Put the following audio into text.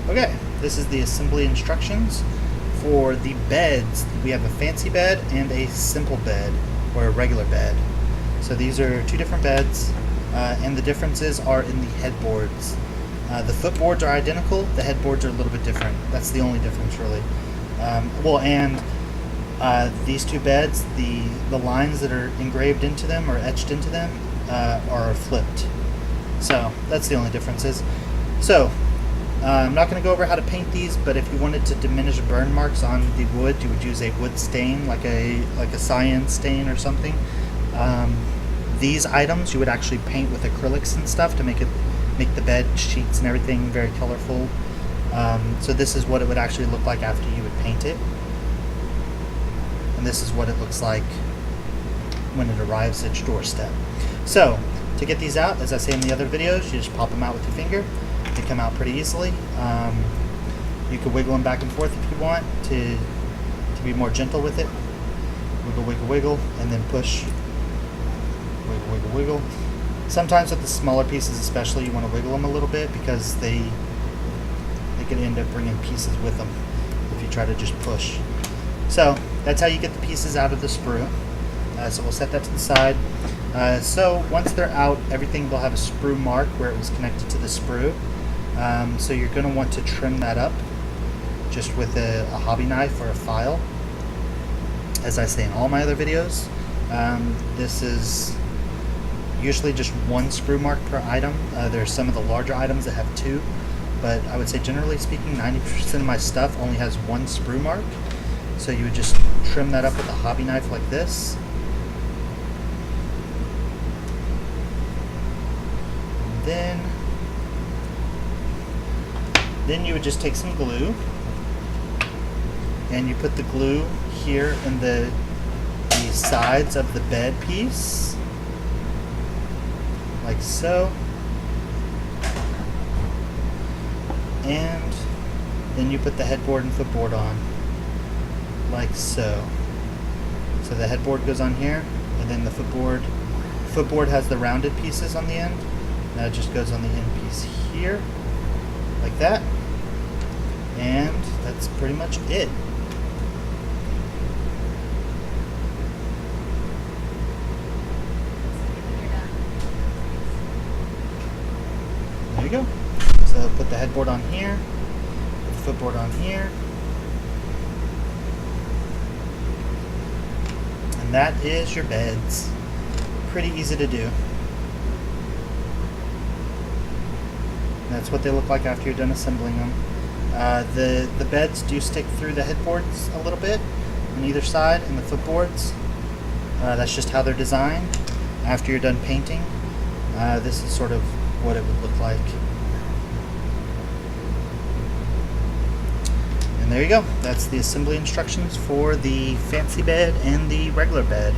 Okay, this is the assembly instructions for the beds. We have a fancy bed and a simple bed, or a regular bed. So these are two different beds, and the differences are in the headboards. The footboards are identical, the headboards are a little bit different. That's the only difference, really. These two beds, the lines that are engraved into them or etched into them are flipped. So that's the only differences. So I'm not going to go over how to paint these, but if you wanted to diminish burn marks on the wood, you would use a wood stain, like a cyan stain or something. These items you would actually paint with acrylics and stuff to make the bed sheets and everything very colorful. So this is what it would actually look like after you would paint it, and this is what it looks like when it arrives at your doorstep. So to get these out, as I say in the other videos, you just pop them out with your finger. They come out pretty easily. You can wiggle them back and forth if you want to be more gentle with it. Wiggle, wiggle, wiggle, and then push. Wiggle, wiggle, wiggle. Sometimes with the smaller pieces especially, you want to wiggle them a little bit because they can end up bringing pieces with them if you try to just push. So that's how you get the pieces out of the sprue. So we'll set that to the side. So once they're out, everything will have a sprue mark where it was connected to the sprue. So you're going to want to trim that up just with a hobby knife or a file. As I say in all my other videos, this is usually just one sprue mark per item. There's some of the larger items that have two, but I would say generally speaking 90% of my stuff only has one sprue mark. So you would just trim that up with a hobby knife like this. Then you would just take some glue and you put the glue here in the sides of the bed piece, like so, and then you put the headboard and footboard on, like so. So the headboard goes on here, and then the footboard has the rounded pieces on the end. Now it just goes on the end piece here, like that, and that's pretty much it. There you go. So put the headboard on here, put the footboard on here, and that is your beds. Pretty easy to do. That's what they look like after you're done assembling them. The beds do stick through the headboards a little bit on either side, and the footboards. That's just how they're designed. After you're done painting, this is sort of what it would look like. And there you go. That's the assembly instructions for the fancy bed and the regular bed.